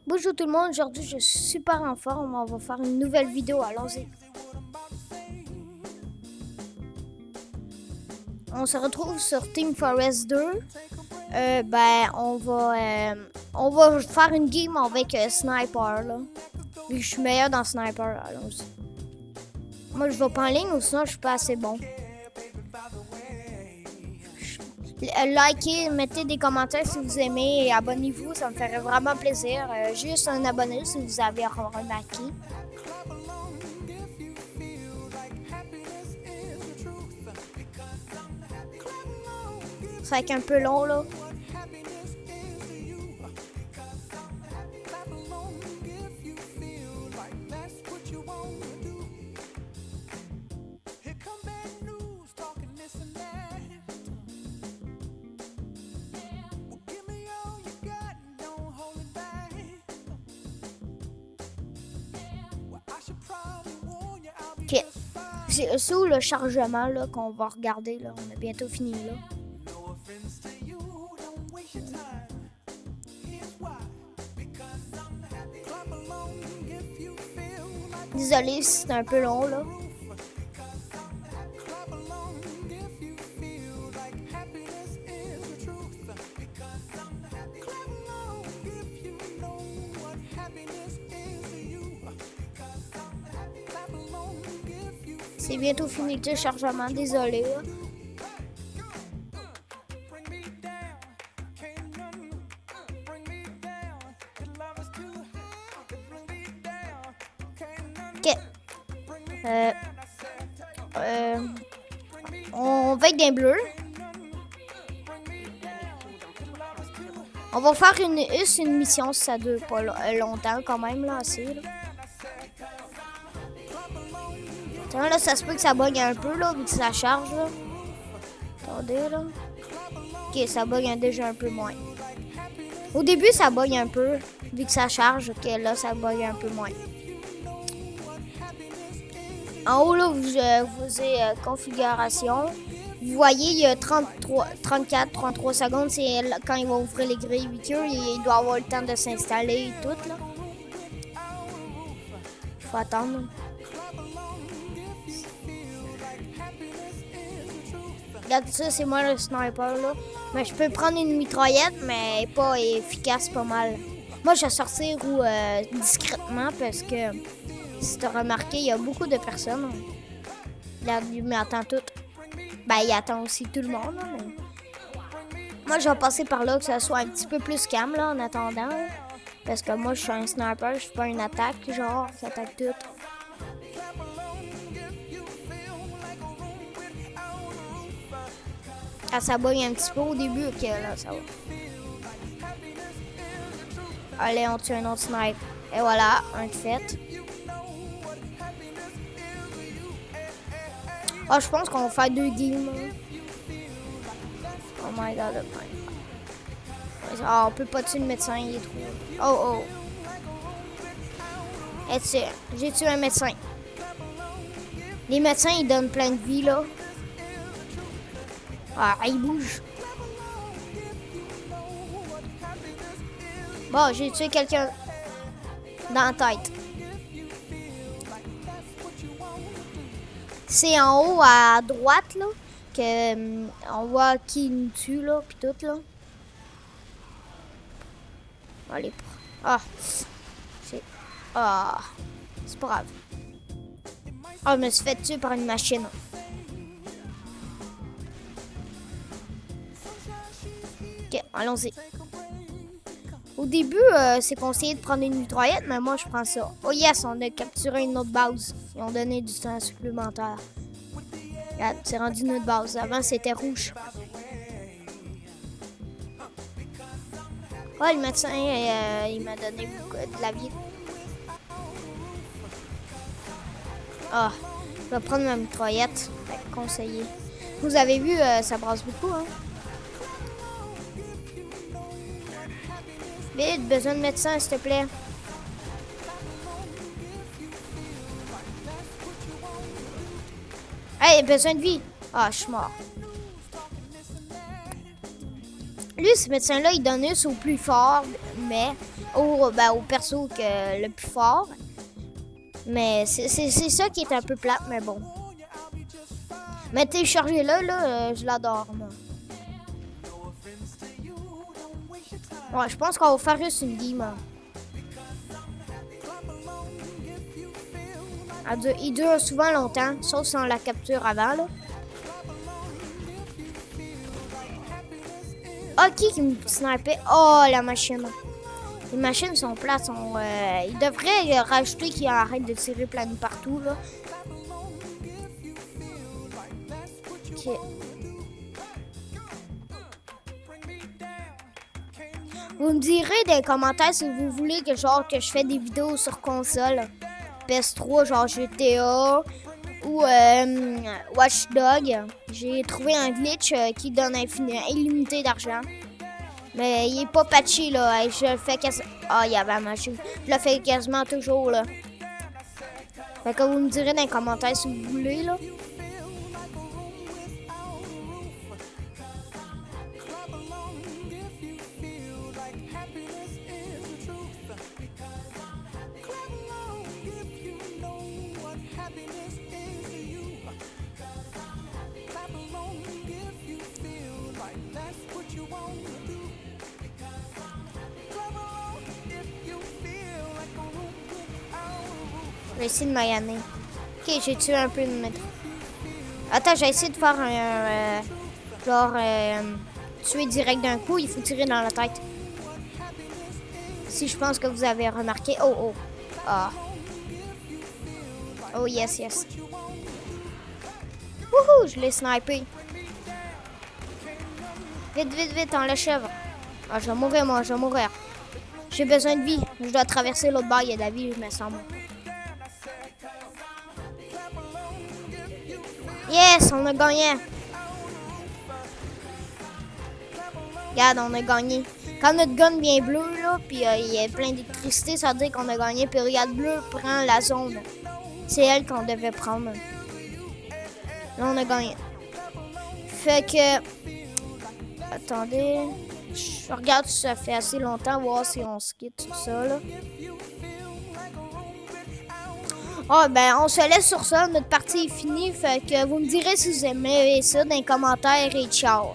Bonjour tout le monde, aujourd'hui je suis super en forme, on va faire une nouvelle vidéo, allons-y. On se retrouve sur Team Forest 2. On va faire une game avec Sniper là. Vu que je suis meilleur dans Sniper, allons-y. Moi je vais pas en ligne ou sinon je suis pas assez bon. Likez, mettez des commentaires si vous aimez et abonnez-vous, ça me ferait vraiment plaisir. Juste un abonné si vous avez remarqué. Ça va être un peu long là. Ok. C'est où le chargement là qu'on va regarder là? On a bientôt fini là. Désolé si c'est un peu long là. C'est bientôt fini le chargement, désolé là. Ok. On va être d'un bleu. On va faire une mission si ça dure pas longtemps quand même là, assez là. Attends, là, ça se peut que ça bug un peu là, vu que ça charge là. Attendez là. Ok, ça bug déjà un peu moins. Au début, ça bug un peu, vu que ça charge. Ok, là, ça bug un peu moins. En haut, là, vous avez configuration. Vous voyez, il y a 33 secondes. C'est quand il va ouvrir les grilles véhicules. Il doit avoir le temps de s'installer et tout, là. Il faut attendre. Regarde ça, c'est moi le sniper, là. Mais je peux prendre une mitraillette, mais pas efficace, pas mal. Moi, je vais sortir discrètement parce que, si tu as remarqué, il y a beaucoup de personnes. Regarde, lui m'attend tout. Ben, il attend aussi tout le monde. Là, mais... Moi, je vais passer par là, que ça soit un petit peu plus calme là, en attendant. Là. Parce que moi, je suis un sniper, je suis pas une attaque, genre, qui attaque tout. Ah, ça bug un petit peu au début, ok, là, ça va. Allez, on tue un autre sniper. Et voilà, un de fait. Ah, je pense qu'on va faire 2 games. Oh my god, oh my god. Ah, on peut pas tuer le médecin, il est trop... Oh, oh. Et j'ai tué un médecin. Les médecins, ils donnent plein de vie, là. Ah, ils bougent. Bon, j'ai tué quelqu'un dans la tête. C'est en haut à droite, là, que on voit qui nous tue, là, pis tout, là. Allez, ah, c'est... Ah, c'est pas grave. Ah, je me suis fait tuer par une machine. Ok, allons-y. Au début, c'est conseillé de prendre une mitraillette, mais moi, je prends ça. Oh yes, on a capturé une autre base. Ils ont donné du temps supplémentaire. Regarde, c'est rendu notre base. Avant, c'était rouge. Oh, le médecin, il m'a donné de la vie. Ah, je vais prendre ma mitraillette. Conseillé. Vous avez vu, ça brasse beaucoup, hein? Vite, besoin de médecin, s'il te plaît. Hey, besoin de vie. Ah, je suis mort. Lui, ce médecin-là, il donne au plus fort, mais au perso que le plus fort. Mais c'est ça qui est un peu plate, mais bon. Mais téléchargez-le, là, je l'adore, moi. Ouais, je pense qu'on va faire juste une game. Il dure souvent longtemps, sauf si on la capture avant, là. Ah, qui me snipait? Oh, la machine. Les machines sont plates. Ils devraient rajouter qu'ils arrêtent de tirer plein de partout, là. Ok. Vous me direz dans les commentaires si vous voulez que je fais des vidéos sur console. PS3, genre GTA ou Watch Dogs. J'ai trouvé un glitch qui donne illimité d'argent. Mais il est pas patché, là. Et je le fais quasiment... Ah, il y avait la machine. Je le fais quasiment toujours, là. Fait que vous me direz dans les commentaires si vous voulez, là. Je vais essayer de maganer. Ok, j'ai tué un peu de métro. Attends, j'ai essayé de faire tuer direct d'un coup. Il faut tirer dans la tête. Si je pense que vous avez remarqué. Oh, oh. Ah. Oh, yes, yes. Wouhou, je l'ai snipé. Vite, vite, vite, on l'achève. Ah, je vais mourir, moi, je vais mourir. J'ai besoin de vie. Je dois traverser l'autre bord, il y a de la vie, je me semble. Yes, on a gagné. Regarde, on a gagné. Quand notre gun vient bleu, là, puis il y a plein d'électricité, ça veut dire qu'on a gagné. Puis regarde, bleu prend la zone. C'est elle qu'on devait prendre. Là, on a gagné. Fait que... Attendez. Je regarde si ça fait assez longtemps, voir si on se quitte tout ça, là. Ah, ben, on se laisse sur ça. Notre partie est finie. Fait que vous me direz si vous aimez ça dans les commentaires et ciao.